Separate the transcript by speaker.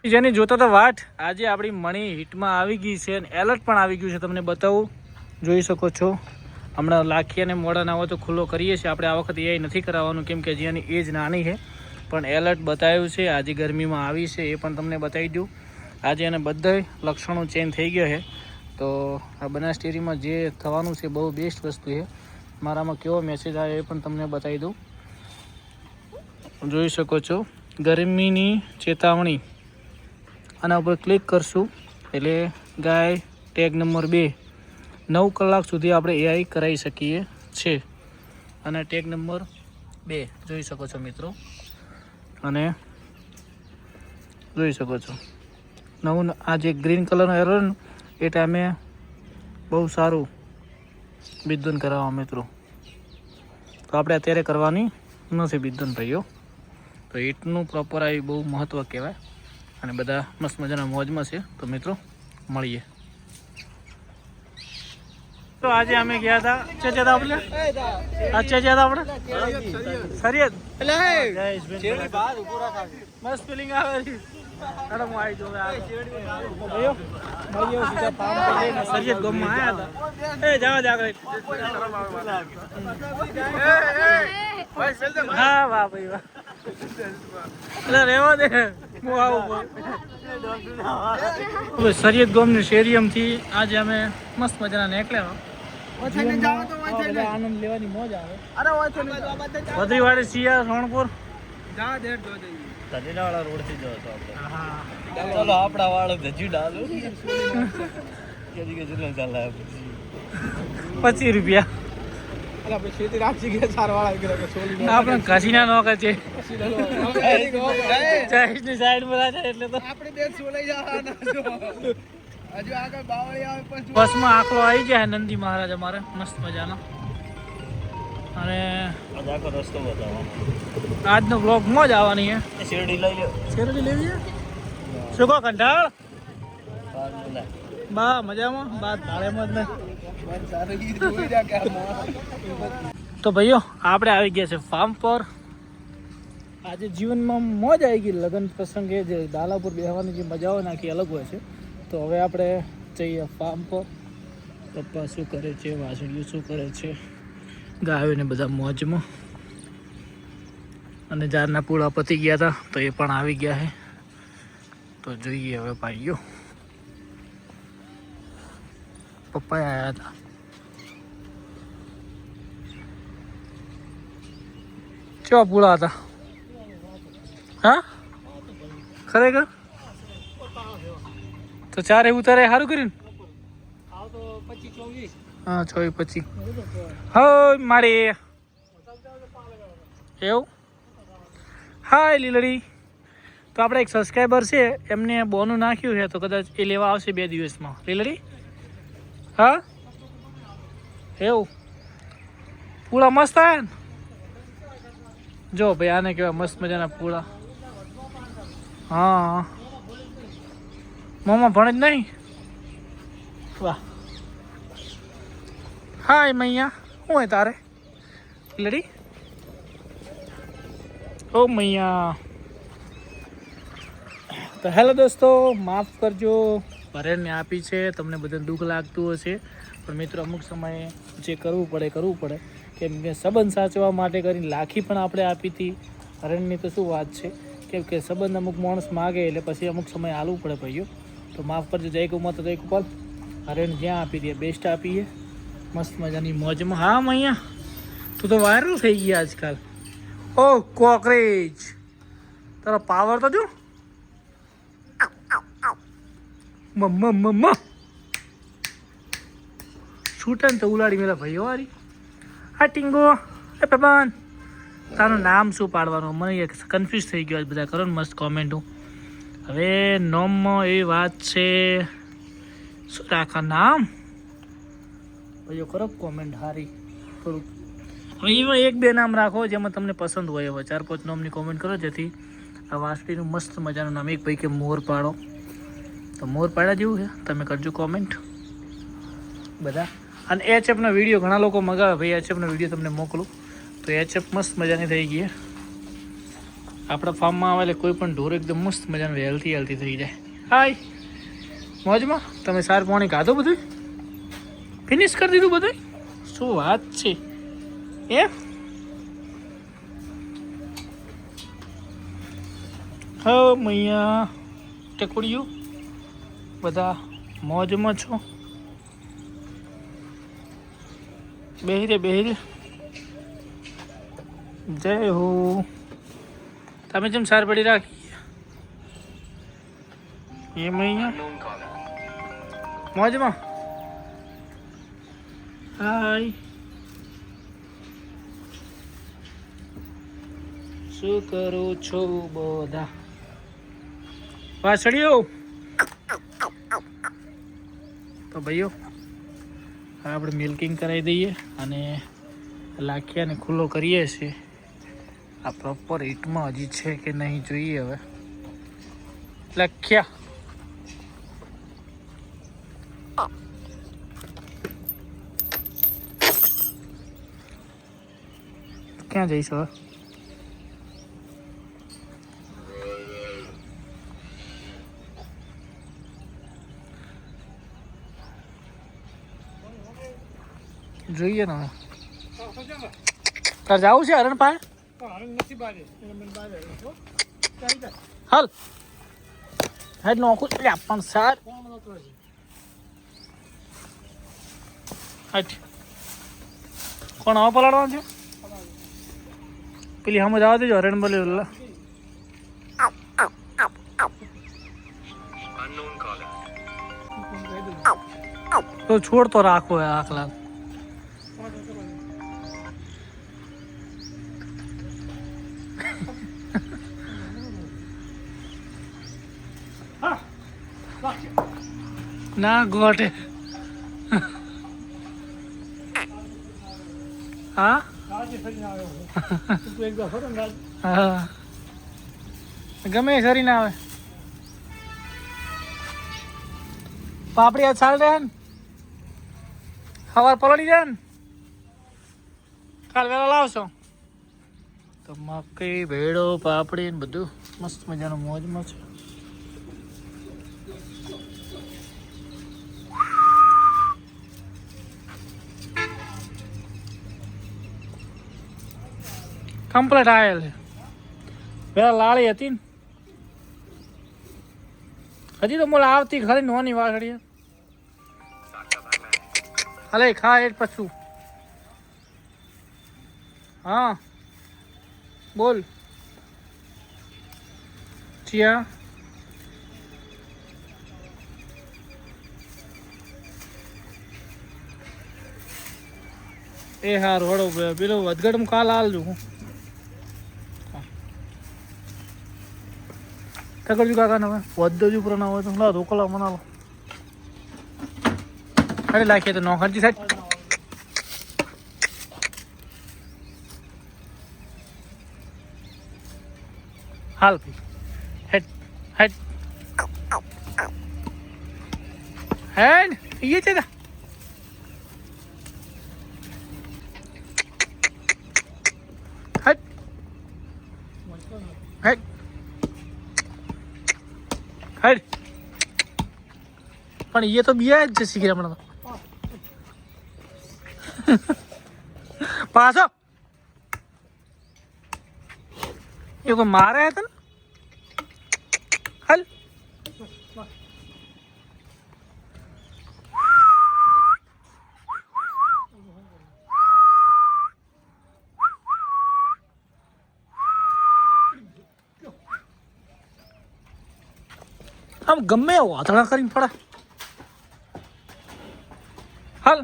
Speaker 1: જેની જોતા તો વાટ આજે આપણી મણી હિટમાં આવી ગઈ છે અને એલર્ટ પણ આવી ગયું છે. તમને બતાવું, જોઈ શકો છો. હમણાં લાખી અને મોડા ના હોય તો ખુલ્લો કરીએ છીએ આપણે. આ વખતે એ નથી કરાવવાનું કેમ કે જેની એજ નાની છે. પણ એલર્ટ બતાવ્યું છે. આજે ગરમીમાં આવી છે એ પણ તમને બતાવી દઉં. આજે એને બધા લક્ષણો ચેન્જ થઈ ગયા છે. તો આ બનાસ ડેરીમાં જે થવાનું છે બહુ બેસ્ટ વસ્તુ છે. મારામાં કેવો મેસેજ આવે એ પણ તમને બતાવી દઉં. જોઈ શકો છો ગરમીની ચેતવણી. આના ઉપર ક્લિક કરશું એટલે ગાય ટેગ નંબર 2 9 કલાક સુધી આપણે એઆઈ કરાવી શકીએ છે. અને ટેગ નંબર 2 જોઈ શકો છો મિત્રો. અને જોઈ શકો છો નવું આ જે ગ્રીન કલરનો એરો એ ટાઈમે બહુ સારું બિદન કરાવવા મિત્રો. તો આપણે અત્યારે કરવાની નથી બિદન ભાઈઓ. તો હીટનું પ્રોપર આવી બહુ મહત્ત્વ કહેવાય. અને બધા મસ્ત મજાના મોજમાં છે. તો મિત્રો મળીએ. તો આજે અમે ગયા હતા આપણે સરિયદ મસ્ત ફિલિંગ આવે. હું આવી સરિયદ ગામમાં આવ્યા હતા. હા વાહ ભાઈ વાહ. એટલે રેવા દે હું આવું. સરિયદ ગામની સ્ટેડિયમથી આજે અમે મસ્ત મજાના નીકળ્યા. આનંદ લેવાની મોજ આવે. ભદ્રીવાડી સિયા રણપુર વાળા રોડ થી જતો ચલો આપડા વાળો ધજી ડાલો 25 રૂપિયા આપણે ઘસીના નોકા છે. બસમાં આખલો આવી જાય નંદી મહારાજ અમારે મસ્ત મજાનો. અને રસ્તો બતાવો. આજનો બ્લોગ મોજ આવવાની છે. શેરડી લઈ લો. શેરડી લેવી છે. શું કહો કંટાળ બા મજામાં બાદ ભાડેમાં જ તો ભાઈઓ આપણે આવી ગયા છે ફાર્મ પર. આજે જીવનમાં મોજ આવી ગઈ. લગ્ન પ્રસંગે જે ડાલા પર બેસવાની જે મજાઓ નાખી અલગ હોય છે. તો હવે આપણે જઈએ ફાર્મ પર. પપ્પા શું કરે છે, વાસણીઓ શું કરે છે, ગાયોને બધા મોજમાં. અને જારના પૂળા પતી ગયા હતા તો એ પણ આવી ગયા છે. તો જોઈએ હવે ભાઈઓ. પપ્પા આવ્યા હતા. કેવા પૂળા હતા? હા ખરેખર તો ચારે ઉતારે સારું કર્યું. હા 24-25 હા મારે એવું. હા લીલડી તો આપણે એક સબસ્ક્રાઈબર છે એમને બોનું નાખ્યું છે તો કદાચ એ લેવા આવશે 2 દિવસમાં. લીલડી હા એવું. પૂળા મસ્ત આવ્યા ને. જો ભાઈ આને કેવા મસ્ત મજાના પૂળા. હા મોમાં ભણે જ નહીં. વાહ હાય મૈયા શું હોય તારે લડી. ઓ મૈયા. તો હેલો દોસ્તો માફ કરજો ભરેણને આપી છે. તમને બધાને દુઃખ લાગતું હશે પણ મિત્રો અમુક સમયે જે કરવું પડે કેમ કે સંબંધ સાચવવા માટે કરીને લાખી પણ આપણે આપી હતી. હરણની તો શું વાત છે કેમ કે સંબંધ અમુક માણસ માગે એટલે પછી અમુક સમય હાલવું પડે ભાઈઓ. તો માફ કરજો. જય કુમાર તો જય કુપાલ. હરણ જ્યાં આપી દે બેસ્ટ આપીએ મસ્ત મજાની મોજમાં. હા મૈયા તું તો વાયરલ થઈ ગયા આજકાલ. ઓ કોકરેજ તારો પાવર તો જો. છૂટે ને તો ઉલાડી મેલા ભાઈઓ વારી. હા ટીંગો એ પપન તારું નામ શું પાડવાનું મને એક કન્ફ્યુઝ થઈ ગયો. બધા કરો ને મસ્ત કોમેન્ટો. હવે નોમમાં એવી વાત છે શું રાખા નામ ભાઈઓ કરો કોમેન્ટ હારી થોડુંક. હવે એમાં 1-2 નામ રાખો જેમાં તમને પસંદ હોય. હવે 4-5 નામની કોમેન્ટ કરો જેથી આ વાસળીનું મસ્ત મજાનું નામ. એક ભાઈ કે મોર પાડો તો મોર પાડ્યા જેવું છે. તમે કરજો કોમેન્ટ બધા. અને એચએફનો વિડીયો ઘણા લોકો મગાવે ભાઈ. એચએફનો વિડીયો તમને મોકલું તો એચએફ મસ્ત મજાની થઈ ગઈ. આપણા ફાર્મમાં આવેલે કોઈ પણ ઢોર એકદમ મસ્ત મજાનું હેલ્થી થઈ જાય. હાય મોજમાં તમે સાર પાણી ખાધું બધું ફિનિશ કરી દીધું બધું? શું વાત છે એમ? હા મૈયા ટકુડિયું બધા મોજમાં છો? બેહી રે જય હો. તમે જેમ સાર પડી રાખી એ મૈયા મોજમાં. હાય શું કરો છો બધા વાસળીઓ? તો ભાઈઓ આપણે મિલ્કિંગ કરાવી દઈએ અને લાખિયાને ખુલ્લો કરીએ છીએ. આ પ્રોપર હીટમાં હજી છે કે નહીં જોઈએ. હવે લખ્યા ક્યાં જઈશ હવે? જોઈએ ને તાર જવું છે હરણ પાસે? હાલ હેડ નોખું એટલે પણ સાર કોણ આવા પલાડવાનું છે? પેલી હમજ આવવા દેજો હરણ બોલે તો છોડ તો રાખો આખલા. ના ગોટે હા ગમે સરી ના આવે પાપડી આ ચાલ રહ્યા ને સવાર પલળી જાય ને કાલ વેલા લાવશો તો મકઈ ભેડો પાપડી ને બધું મસ્ત મજાનું મોજમાં છે. કમ્પ્લેટ આવેલ છે. પેલા લાળી હતી ને હજી તો મોલા આવતી ખરી નોની વાસળી હલે ખા એટ પછું. હા બોલ ચિયા એ હાર વડો પેલો વધગઢ કાલ હાલજો હું કરજો કાકા ને વધો જ ઉપર ના હોય તો લા રોકલા મનાવો અરે લાખીએ તો નોખરજી સાહેબ હાલ ભાઈ હેડ હેડ હેડ ये છે હેડ હેડ હેડ પણ ये तो बिया જ શીખી હમણાં પાછો એ કોઈ મારે હતા ને હાલ આમ ગમે વાતડા કરીને પડે હાલ